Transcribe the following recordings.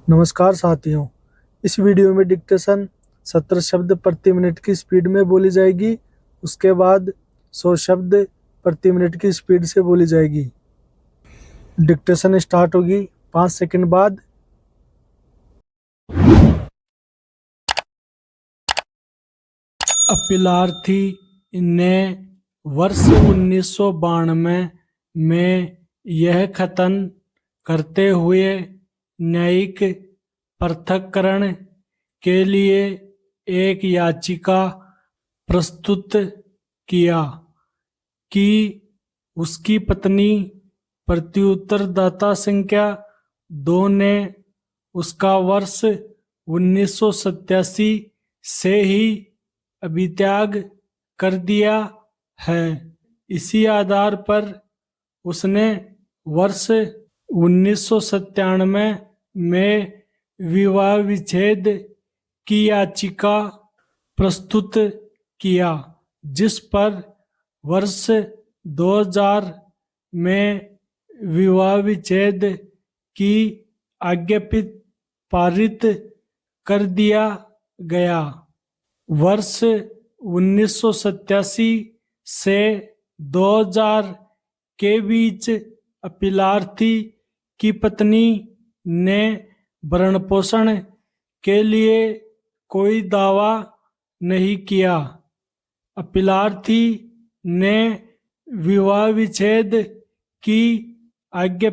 नमस्कार साथियों। इस वीडियो में डिक्टेशन 70 शब्द प्रति मिनट की स्पीड में बोली जाएगी। उसके बाद 100 शब्द प्रति मिनट की स्पीड से बोली जाएगी। डिक्टेशन स्टार्ट होगी 5 सेकंड बाद। अपीलार्थी ने वर्ष 1992 में यह कथन करते हुए न्यायिक पृथक्करण के लिए एक याचिका प्रस्तुत किया कि उसकी पत्नी प्रत्युत्तरदाता संख्या 2 ने उसका वर्ष 1987 से ही अभित्याग कर दिया है। इसी आधार पर उसने वर्ष 1997 में विवाह विच्छेद की याचिका प्रस्तुत किया, जिस पर वर्ष 2000 में विवाह विच्छेद की आज्ञा पारित कर दिया गया। वर्ष 1987 से 2000 के बीच अपीलार्थी की पत्नी ने भरण पोषण के लिए कोई दावा नहीं किया। अपीलार्थी ने विवाह विच्छेद की आज्ञा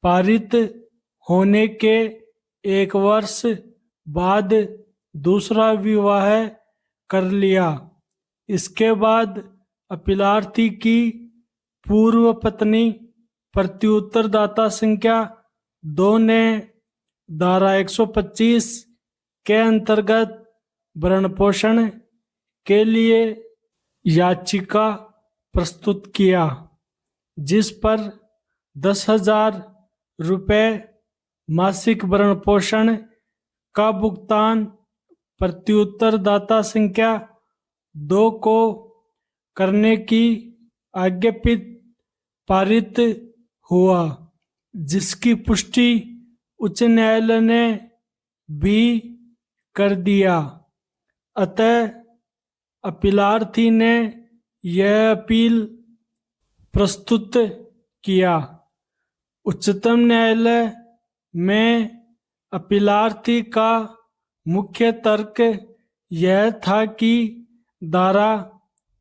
पारित होने के 1 वर्ष बाद दूसरा विवाह कर लिया। इसके बाद अपीलार्थी की पूर्व पत्नी प्रत्युत्तरदाता संख्या 2 ने धारा 125 के अंतर्गत भरण पोषण के लिए याचिका प्रस्तुत किया, जिस पर 10,000 रुपये मासिक भरण पोषण का भुगतान प्रत्युत्तरदाता संख्या 2 को करने की आज्ञा पारित हुआ, जिसकी पुष्टि उच्च न्यायालय ने भी कर दिया। अतः अपीलार्थी ने यह अपील प्रस्तुत किया। उच्चतम न्यायालय में अपीलार्थी का मुख्य तर्क यह था कि धारा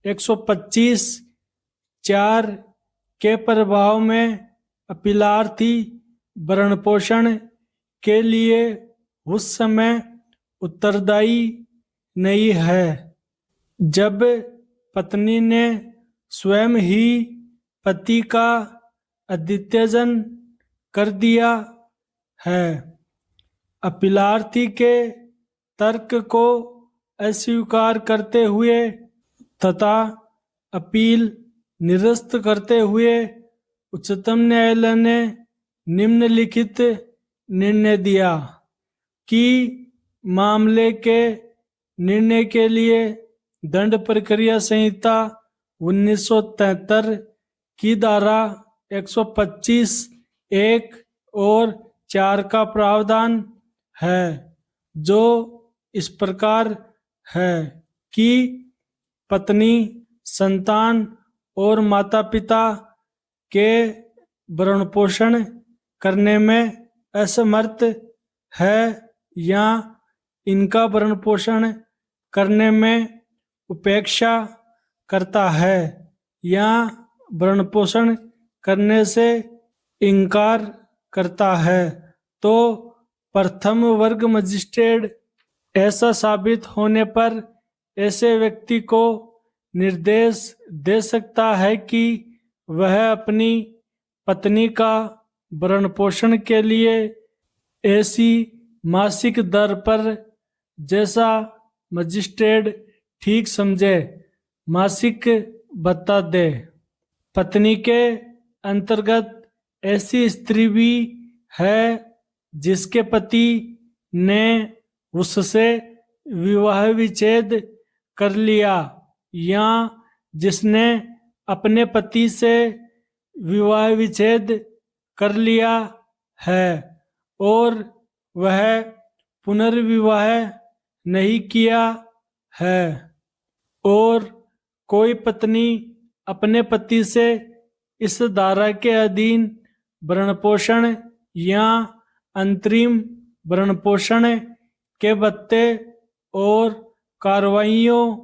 125(4) के प्रभाव में अपीलार्थी भरण पोषण के लिए उस समय उत्तरदायी नहीं है जब पत्नी ने स्वयं ही पति का अद्वितीयजन कर दिया है। अपीलार्थी के तर्क को अस्वीकार करते हुए तथा अपील निरस्त करते हुए उच्चतम न्यायालय ने निम्नलिखित निर्णय दिया कि मामले के निर्णय के लिए दंड प्रक्रिया संहिता 1973 की धारा 125(1) और 4 का प्रावधान है, जो इस प्रकार है कि पत्नी, संतान और माता पिता के भरण पोषण करने में असमर्थ है या इनका भरण पोषण करने में उपेक्षा करता है या भरण पोषण करने से इनकार करता है, तो प्रथम वर्ग मजिस्ट्रेट ऐसा साबित होने पर ऐसे व्यक्ति को निर्देश दे सकता है कि वह अपनी पत्नी का भरण पोषण के लिए ऐसी मासिक दर पर जैसा मजिस्ट्रेट ठीक समझे मासिक भत्ता दे। पत्नी के अंतर्गत ऐसी स्त्री भी है जिसके पति ने उससे विवाह विच्छेद कर लिया या जिसने अपने पति से विवाह विच्छेद कर लिया है और वह पुनर्विवाह नहीं किया है और कोई पत्नी अपने पति से इस धारा के अधीन भरण-पोषण या अंतरिम भरण-पोषण के भत्ते और कार्रवाइयों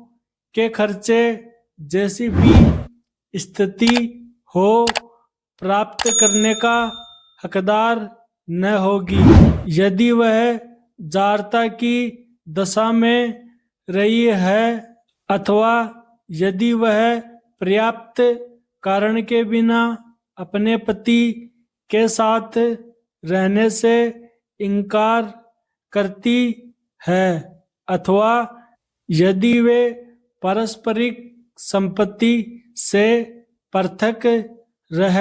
के खर्चे जैसी भी स्थिति हो प्राप्त करने का हकदार न होगी। यदि वह जारता की दशा में रही है अथवा यदि वह पर्याप्त कारण के बिना अपने पति के साथ रहने से इनकार करती है अथवा यदि वे पारस्परिक संपत्ति से पृथक रह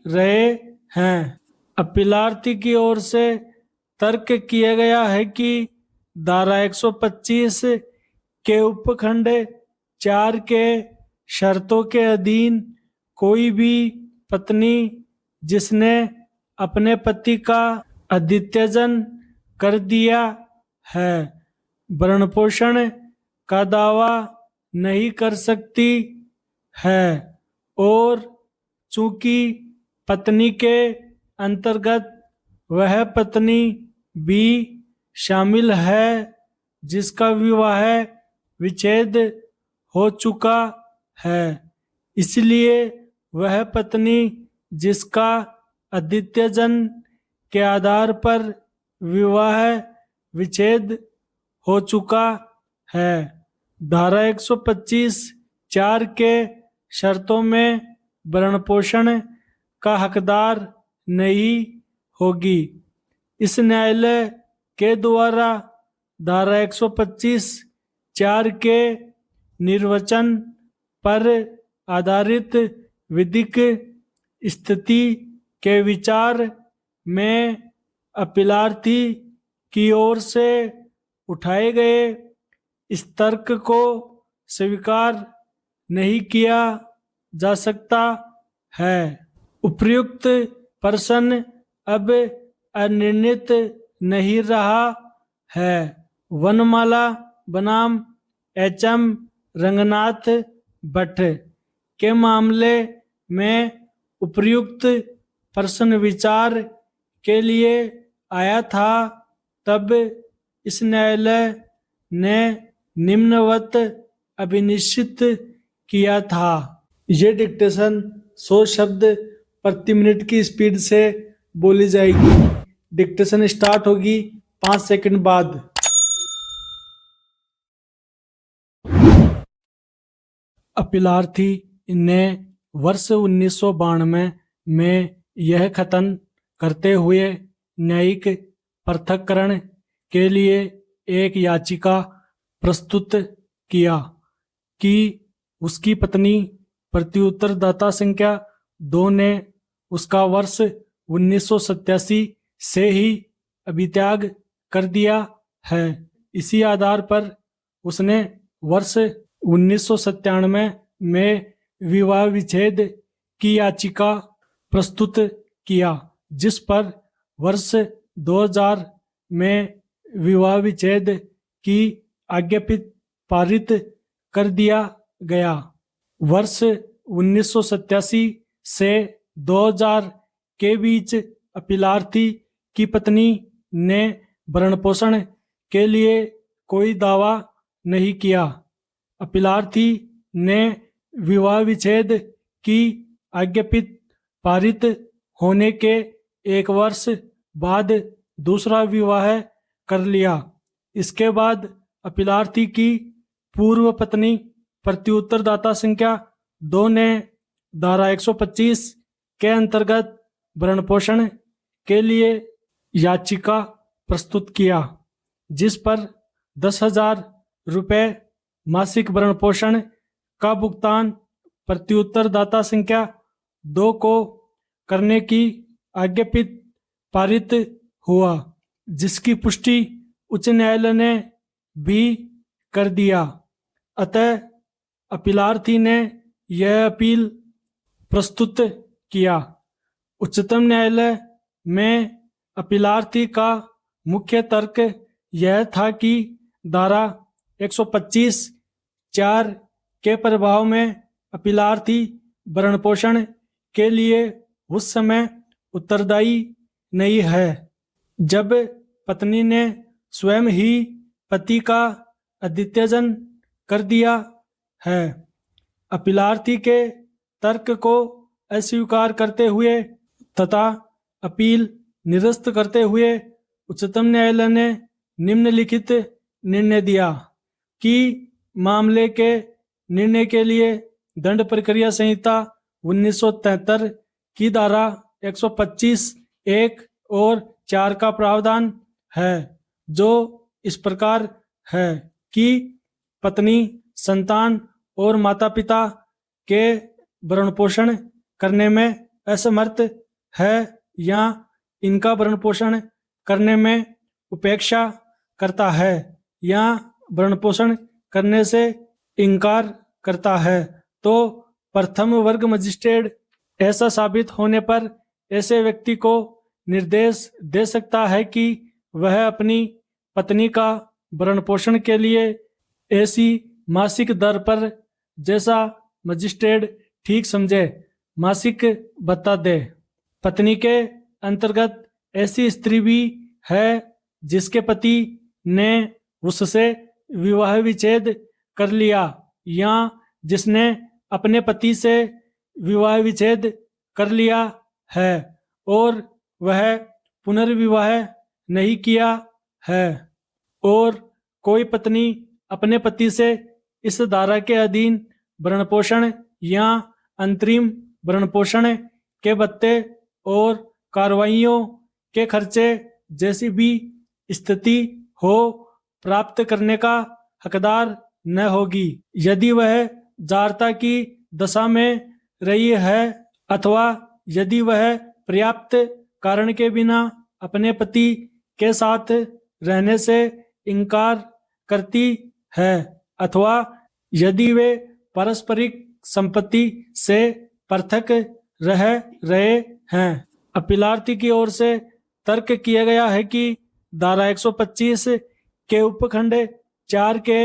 रहे हैं। अपीलार्थी की ओर से तर्क किया गया है कि धारा 125 के उपखंड 4 के शर्तों के अधीन कोई भी पत्नी जिसने अपने पति का अद्वितीयजन कर दिया है भरण-पोषण का दावा नहीं कर सकती है और चूंकि पत्नी के अंतर्गत वह पत्नी भी शामिल है जिसका विवाह विच्छेद हो चुका है, इसलिए वह पत्नी जिसका अद्वितीयजन के आधार पर विवाह विच्छेद हो चुका है धारा 125(4) के शर्तों में भरण-पोषण का हकदार नहीं होगी। इस न्यायालय के द्वारा धारा 125(4) के निर्वचन पर आधारित विधिक स्थिति के विचार में अपीलार्थी की ओर से उठाए गए इस तर्क को स्वीकार नहीं किया जा सकता है। उपर्युक्त प्रश्न अब अनिर्णित नहीं रहा है। वनमाला बनाम एच.एम. रंगनाथ भट्ट के मामले में उपर्युक्त प्रश्न विचार के लिए आया था, तब इस न्यायालय ने निम्नवत अभिनिश्चित किया था। ये डिक्टेशन 100 शब्द प्रति मिनट की स्पीड से बोली जाएगी। डिक्टेशन स्टार्ट होगी 5 सेकंड बाद। अपीलार्थी ने वर्ष 1992 में यह कथन करते हुए न्यायिक पृथक्करण के लिए एक याचिका प्रस्तुत किया कि उसकी पत्नी प्रत्युत्तरदाता संख्या 2 ने उसका वर्ष 1987 से ही अभित्याग कर दिया है। इसी आधार पर उसने वर्ष 1997 में विवाह विच्छेद की याचिका प्रस्तुत किया, जिस पर वर्ष 2000 में विवाह विच्छेद की आज्ञा पारित कर दिया गया। वर्ष 1987 से 2000 के बीच अपीलार्थी की पत्नी ने भरण-पोषण के लिए कोई दावा नहीं किया। अपीलार्थी ने विवाह विच्छेद की आज्ञा पारित होने के 1 वर्ष बाद दूसरा विवाह कर लिया। इसके बाद अपीलार्थी की पूर्व पत्नी प्रत्युत्तरदाता संख्या 2 ने धारा 125 के अंतर्गत भरण-पोषण के लिए याचिका प्रस्तुत किया, जिस पर 10,000 रुपये मासिक भरण-पोषण का भुगतान प्रत्युत्तरदाता संख्या 2 को करने की आज्ञा पारित हुआ, जिसकी पुष्टि उच्च न्यायालय ने भी कर दिया। अतः अपीलार्थी ने यह अपील प्रस्तुत किया। उच्चतम न्यायालय में अपीलार्थी का मुख्य तर्क यह था कि धारा 125(4) के प्रभाव में अपीलार्थी भरण पोषण के लिए उस समय उत्तरदायी नहीं है जब पत्नी ने स्वयं ही पति का अद्वितीयजन कर दिया है। अपीलार्थी के तर्क को अस्वीकार करते हुए तथा अपील निरस्त करते हुए उच्चतम न्यायालय ने निम्नलिखित निर्णय दिया कि मामले के निर्णय के लिए दंड प्रक्रिया संहिता 1973 की धारा 125(1) और 4 का प्रावधान है, जो इस प्रकार है कि पत्नी संतान और माता पिता के भरण पोषण करने में असमर्थ है या इनका भरण पोषण करने में उपेक्षा करता है या भरण पोषण करने से इनकार करता है, तो प्रथम वर्ग मजिस्ट्रेट ऐसा साबित होने पर ऐसे व्यक्ति को निर्देश दे सकता है कि वह अपनी पत्नी का भरण पोषण के लिए ऐसी मासिक दर पर जैसा मजिस्ट्रेट ठीक समझे मासिक भत्ता दे। पत्नी के अंतर्गत ऐसी स्त्री भी है जिसके पति ने उससे विवाह विच्छेद कर लिया या जिसने अपने पति से विवाह विच्छेद कर लिया है और वह पुनर्विवाह नहीं किया है, और कोई पत्नी अपने पति से इस धारा के अधीन भरण पोषण या अंतरिम भरण पोषण के भत्ते और कार्रवाइयों के खर्चे जैसी भी स्थिति हो प्राप्त करने का हकदार न होगी यदि वह जारता की दशा में रही है अथवा यदि वह पर्याप्त कारण के बिना अपने पति के साथ रहने से इनकार करती है अथवा यदि वे पारस्परिक संपत्ति से पृथक रह रहे हैं। अपीलार्थी की ओर से तर्क किया गया है कि धारा 125 के उपखंड 4 के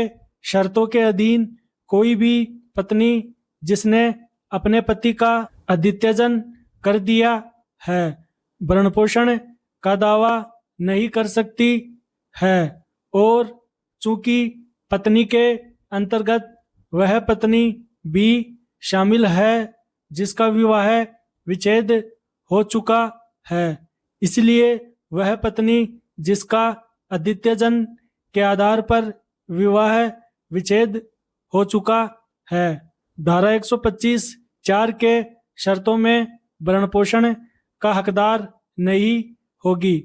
शर्तों के अधीन कोई भी पत्नी जिसने अपने पति का अद्वितीयजन कर दिया है भरण पोषण का दावा नहीं कर सकती है, और चूंकि पत्नी के अंतर्गत वह पत्नी भी शामिल है जिसका विवाह विच्छेद हो चुका है, इसलिए वह पत्नी जिसका अद्वितीयजन के आधार पर विवाह विच्छेद हो चुका है धारा 125(4) के शर्तों में भरण पोषण का हकदार नहीं होगी।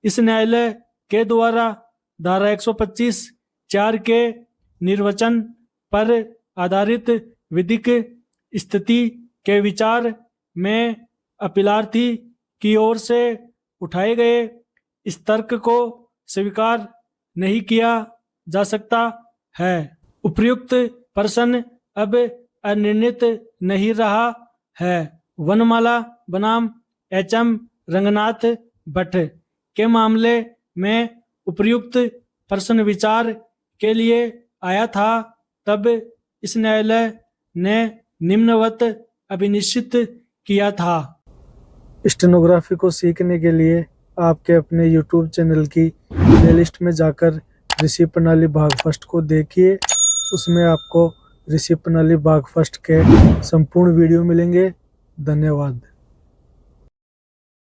इस न्यायालय के द्वारा धारा 125(4) के निर्वचन पर आधारित विधिक स्थिति के विचार में अपीलार्थी की ओर से उठाए गए इस तर्क को स्वीकार नहीं किया जा सकता है। उपर्युक्त प्रश्न अब अनिर्णित नहीं रहा है। वनमाला बनाम एच.एम. रंगनाथ भट्ट के मामले में उपर्युक्त प्रश्न विचार के लिए आया था, तब इस न्यायालय ने निम्नवत अभिनिश्चित किया था। स्टेनोग्राफी को सीखने के लिए आपके अपने YouTube चैनल की प्लेलिस्ट में जाकर ऋषि प्रणाली भाग फर्स्ट को देखिए। उसमें आपको ऋषि प्रणाली भाग फर्स्ट के संपूर्ण वीडियो मिलेंगे। धन्यवाद।